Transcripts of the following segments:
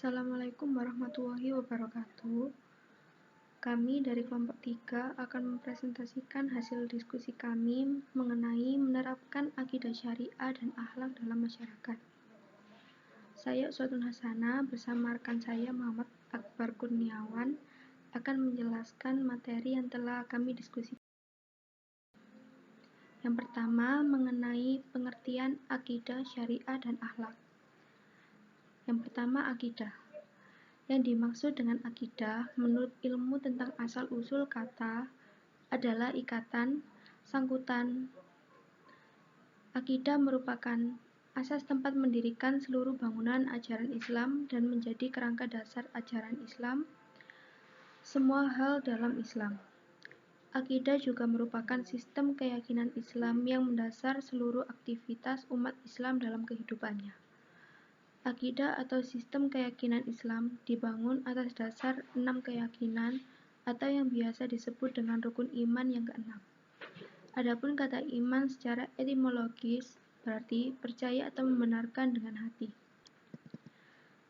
Assalamualaikum warahmatullahi wabarakatuh. Kami dari kelompok 3 akan mempresentasikan hasil diskusi kami mengenai menerapkan akidah syariah dan akhlak dalam masyarakat. Saya Uswatun Hasanah bersama rekan saya Muhammad Akbar Kurniawan akan menjelaskan materi yang telah kami diskusikan. Yang pertama, mengenai pengertian akidah syariah dan akhlak. Yang pertama, akidah. Yang dimaksud dengan akidah menurut ilmu tentang asal-usul kata adalah ikatan, sangkutan. Akidah merupakan asas tempat mendirikan seluruh bangunan ajaran Islam dan menjadi kerangka dasar ajaran Islam, semua hal dalam Islam. Akidah juga merupakan sistem keyakinan Islam yang mendasar seluruh aktivitas umat Islam dalam kehidupannya. Akidah atau sistem keyakinan Islam dibangun atas dasar 6 keyakinan atau yang biasa disebut dengan rukun iman yang ke-6. Adapun kata iman secara etimologis berarti percaya atau membenarkan dengan hati.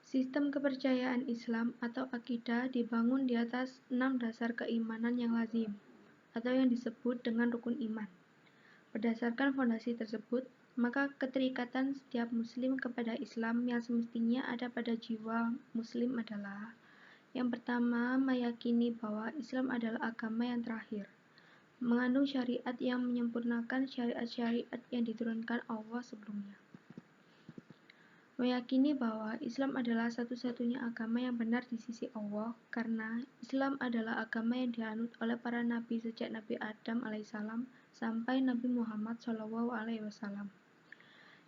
Sistem kepercayaan Islam atau akidah dibangun di atas 6 dasar keimanan yang lazim atau yang disebut dengan rukun iman. Berdasarkan fondasi tersebut, maka keterikatan setiap muslim kepada Islam yang semestinya ada pada jiwa muslim adalah: yang pertama, meyakini bahwa Islam adalah agama yang terakhir, mengandung syariat yang menyempurnakan syariat-syariat yang diturunkan Allah sebelumnya. Meyakini bahwa Islam adalah satu-satunya agama yang benar di sisi Allah, karena Islam adalah agama yang dianut oleh para nabi sejak Nabi Adam alaihissalam sampai Nabi Muhammad SAW.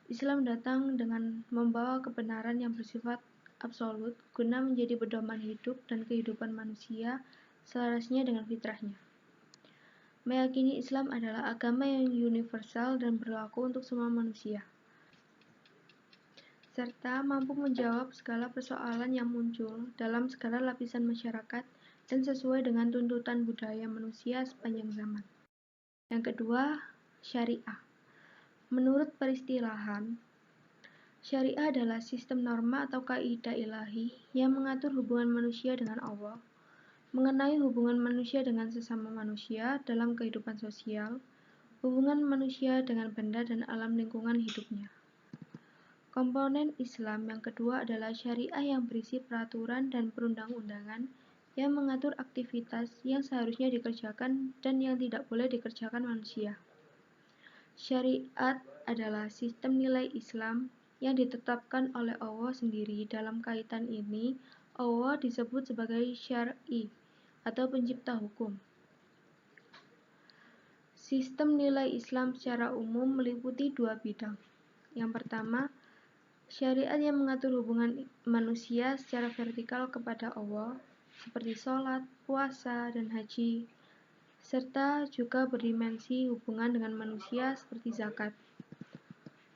Islam datang dengan membawa kebenaran yang bersifat absolut guna menjadi pedoman hidup dan kehidupan manusia selarasnya dengan fitrahnya. Meyakini Islam adalah agama yang universal dan berlaku untuk semua manusia, serta mampu menjawab segala persoalan yang muncul dalam segala lapisan masyarakat dan sesuai dengan tuntutan budaya manusia sepanjang zaman. Yang kedua, syariah. Menurut peristilahan, syariah adalah sistem norma atau kaidah ilahi yang mengatur hubungan manusia dengan Allah, mengenai hubungan manusia dengan sesama manusia dalam kehidupan sosial, hubungan manusia dengan benda dan alam lingkungan hidupnya. Komponen Islam yang kedua adalah syariah yang berisi peraturan dan perundang-undangan yang mengatur aktivitas yang seharusnya dikerjakan dan yang tidak boleh dikerjakan manusia. Syariat adalah sistem nilai Islam yang ditetapkan oleh Allah sendiri. Dalam kaitan ini, Allah disebut sebagai syar'i atau pencipta hukum. Sistem nilai Islam secara umum meliputi 2 bidang. Yang pertama, syariat yang mengatur hubungan manusia secara vertikal kepada Allah, seperti sholat, puasa, dan haji, serta juga berdimensi hubungan dengan manusia seperti zakat.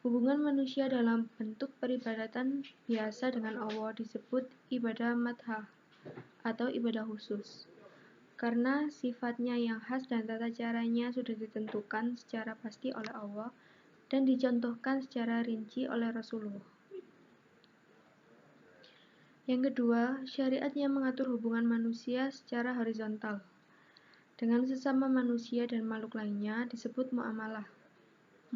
Hubungan manusia dalam bentuk peribadatan biasa dengan Allah disebut ibadah madhah atau ibadah khusus, karena sifatnya yang khas dan tata caranya sudah ditentukan secara pasti oleh Allah dan dicontohkan secara rinci oleh Rasulullah. Yang kedua, syariat yang mengatur hubungan manusia secara horizontal dengan sesama manusia dan makhluk lainnya disebut muamalah.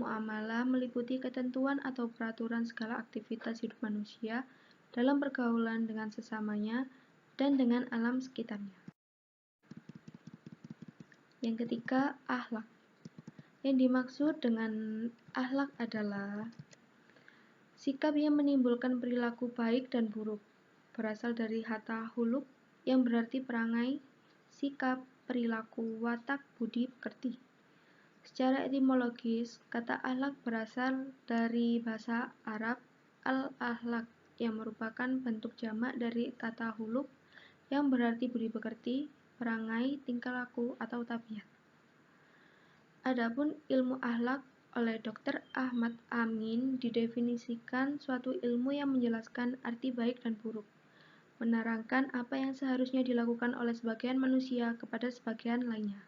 Muamalah meliputi ketentuan atau peraturan segala aktivitas hidup manusia dalam pergaulan dengan sesamanya dan dengan alam sekitarnya. Yang ketiga, akhlak. Yang dimaksud dengan akhlak adalah sikap yang menimbulkan perilaku baik dan buruk, berasal dari kata huluk yang berarti perangai, sikap, perilaku, watak, budi, pekerti. Secara etimologis, kata akhlak berasal dari bahasa Arab al-akhlaq yang merupakan bentuk jamak dari kata huluk yang berarti budi pekerti, perangai, tingkah laku, atau tabiat. Adapun ilmu akhlak oleh Dr. Ahmad Amin didefinisikan suatu ilmu yang menjelaskan arti baik dan buruk, menerangkan apa yang seharusnya dilakukan oleh sebagian manusia kepada sebagian lainnya,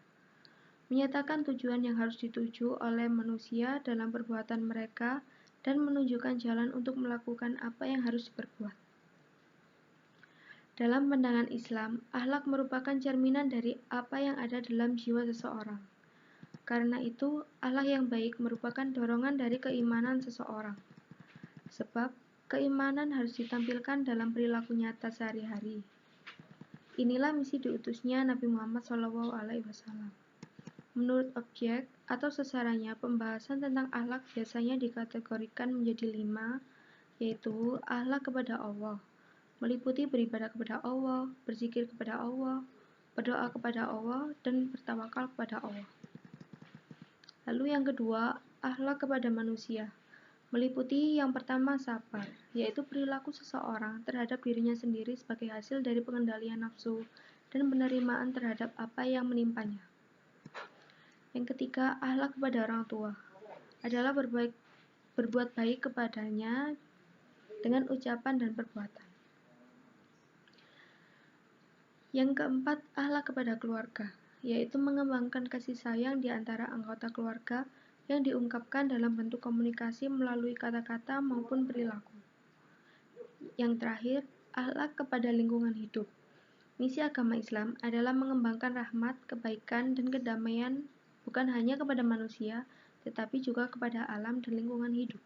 menyatakan tujuan yang harus dituju oleh manusia dalam perbuatan mereka, dan menunjukkan jalan untuk melakukan apa yang harus diperbuat. Dalam pandangan Islam, akhlak merupakan cerminan dari apa yang ada dalam jiwa seseorang. Karena itu, akhlak yang baik merupakan dorongan dari keimanan seseorang. Sebab, keimanan harus ditampilkan dalam perilaku nyata sehari-hari. Inilah misi diutusnya Nabi Muhammad SAW. Menurut objek atau sasarannya, pembahasan tentang akhlak biasanya dikategorikan menjadi 5, yaitu akhlak kepada Allah, meliputi beribadah kepada Allah, berzikir kepada Allah, berdoa kepada Allah, dan bertawakal kepada Allah. Lalu yang kedua, akhlak kepada manusia, meliputi yang pertama sabar, yaitu perilaku seseorang terhadap dirinya sendiri sebagai hasil dari pengendalian nafsu dan penerimaan terhadap apa yang menimpanya. Yang ketiga, akhlak kepada orang tua, adalah berbuat baik kepadanya dengan ucapan dan perbuatan. Yang keempat, akhlak kepada keluarga, yaitu mengembangkan kasih sayang di antara anggota keluarga yang diungkapkan dalam bentuk komunikasi melalui kata-kata maupun perilaku. Yang terakhir, akhlak kepada lingkungan hidup. Misi agama Islam adalah mengembangkan rahmat, kebaikan, dan kedamaian bukan hanya kepada manusia, tetapi juga kepada alam dan lingkungan hidup.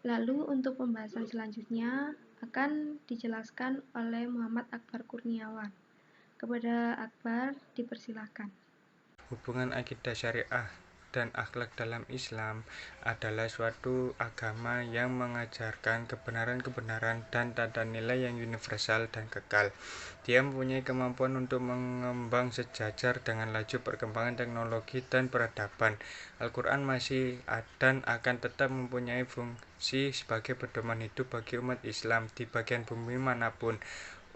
Lalu untuk pembahasan selanjutnya akan dijelaskan oleh Muhammad Akbar Kurniawan. Kepada Akbar dipersilakan. Hubungan akidah syariah dan akhlak dalam Islam adalah suatu agama yang mengajarkan kebenaran-kebenaran dan tata nilai yang universal dan kekal. Dia mempunyai kemampuan untuk mengembang sejajar dengan laju perkembangan teknologi dan peradaban. Al-Quran masih dan akan tetap mempunyai fungsi sebagai pedoman hidup bagi umat Islam di bagian bumi manapun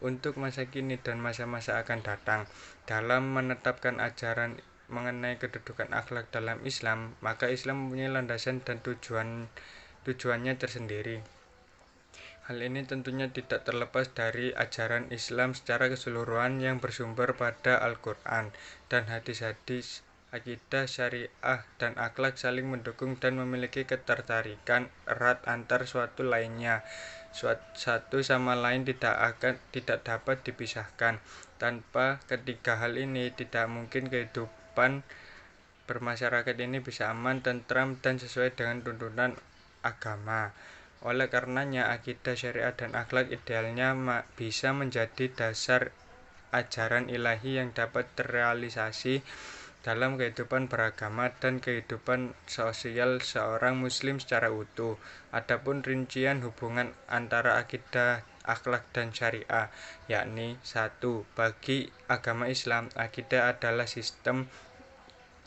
untuk masa kini dan masa-masa akan datang. Dalam menetapkan ajaran mengenai kedudukan akhlak dalam Islam, maka Islam mempunyai landasan dan tujuannya tersendiri. Hal ini tentunya tidak terlepas dari ajaran Islam secara keseluruhan yang bersumber pada Al-Quran dan hadis-hadis. Akidah, syariah, dan akhlak saling mendukung dan memiliki ketertarikan erat antar suatu lainnya. Satu sama lain tidak dapat dipisahkan. Tanpa ketiga hal ini, tidak mungkin kehidupan bermasyarakat ini bisa aman, tentram, dan sesuai dengan tuntunan agama. Oleh karenanya, akidah, syariat, dan akhlak idealnya bisa menjadi dasar ajaran ilahi yang dapat terrealisasi dalam kehidupan beragama dan kehidupan sosial seorang muslim secara utuh. Adapun rincian hubungan antara akidah, akhlak, dan syariah, yakni 1. Bagi agama Islam, akidah adalah sistem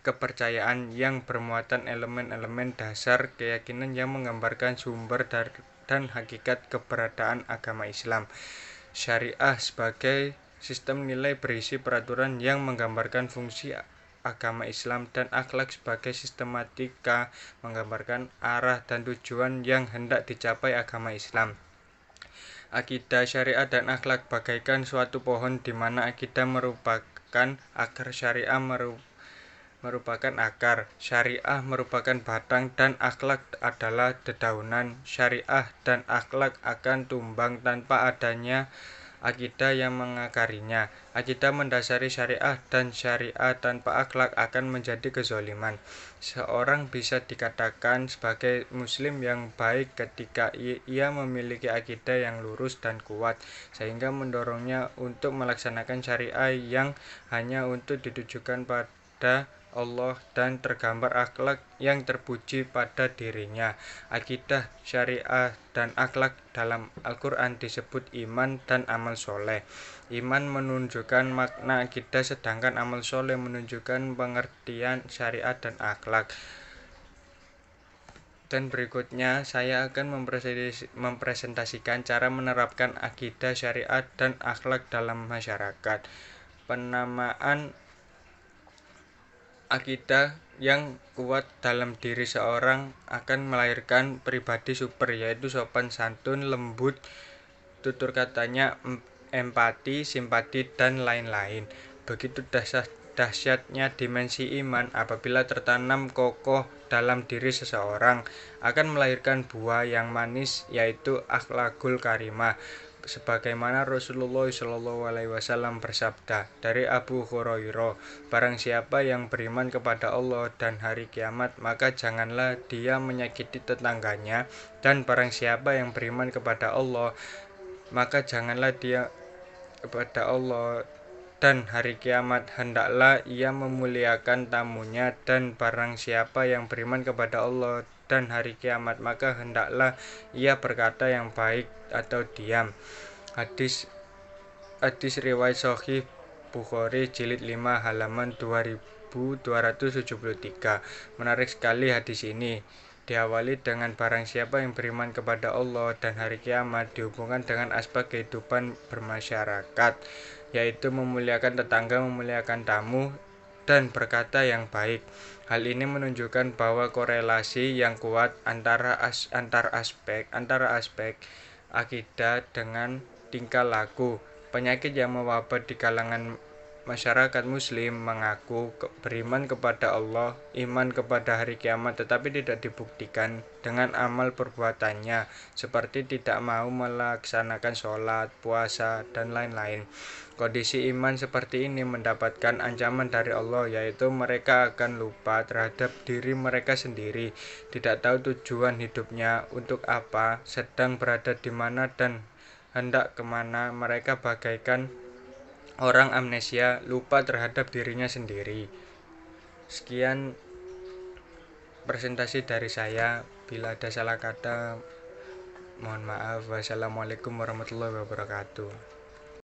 kepercayaan yang bermuatan elemen-elemen dasar keyakinan yang menggambarkan sumber dan hakikat keberadaan agama Islam. Syariah sebagai sistem nilai berisi peraturan yang menggambarkan fungsi agama Islam, dan akhlak sebagai sistematika menggambarkan arah dan tujuan yang hendak dicapai agama Islam. Akidah, syariat, dan akhlak bagaikan suatu pohon di mana akidah merupakan akar, syariah merupakan akar, syariah merupakan batang, dan akhlak adalah dedaunan. Syariah dan akhlak akan tumbang tanpa adanya akidah yang mengakarinya. Akidah mendasari syariah dan syariah tanpa akhlak akan menjadi kezaliman. Seorang bisa dikatakan sebagai muslim yang baik ketika ia memiliki akidah yang lurus dan kuat, sehingga mendorongnya untuk melaksanakan syariah yang hanya untuk ditujukan pada Allah dan tergambar akhlak yang terpuji pada dirinya. Akidah, syariah, dan akhlak dalam Al-Quran disebut iman dan amal soleh. Iman menunjukkan makna akidah, sedangkan amal soleh menunjukkan pengertian syariat dan akhlak. Dan berikutnya saya akan mempresentasikan cara menerapkan akidah, syariat, dan akhlak dalam masyarakat. Penamaan akidah yang kuat dalam diri seorang akan melahirkan pribadi super, yaitu sopan santun, lembut, tutur katanya, empati, simpati, dan lain-lain. Begitu dahsyatnya dimensi iman apabila tertanam kokoh dalam diri seseorang akan melahirkan buah yang manis, yaitu akhlakul karimah. Sebagaimana Rasulullah SAW bersabda dari Abu Hurairah, barang siapa yang beriman kepada Allah dan hari kiamat, maka janganlah dia menyakiti tetangganya, dan barang siapa yang beriman kepada Allah, maka janganlah dia kepada Allah dan hari kiamat, hendaklah ia memuliakan tamunya, dan barang siapa yang beriman kepada Allah dan hari kiamat, maka hendaklah ia berkata yang baik atau diam. Hadis riwayat Sahih Bukhari jilid 5 halaman 2273. Menarik sekali hadis ini. Diawali dengan barang siapa yang beriman kepada Allah dan hari kiamat, dihubungkan dengan aspek kehidupan bermasyarakat, yaitu memuliakan tetangga, memuliakan tamu, dan berkata yang baik. Hal ini menunjukkan bahwa korelasi yang kuat antara aspek akidah dengan tingkah laku. Penyakit yang mewabah di kalangan masyarakat muslim mengaku beriman kepada Allah, iman kepada hari kiamat, tetapi tidak dibuktikan dengan amal perbuatannya, seperti tidak mau melaksanakan sholat, puasa, dan lain-lain. Kondisi iman seperti ini mendapatkan ancaman dari Allah, yaitu mereka akan lupa terhadap diri mereka sendiri, tidak tahu tujuan hidupnya untuk apa, sedang berada di mana, dan hendak kemana. Mereka bagaikan orang amnesia, lupa terhadap dirinya sendiri. Sekian presentasi dari saya. Bila ada salah kata, mohon maaf. Wassalamualaikum warahmatullahi wabarakatuh.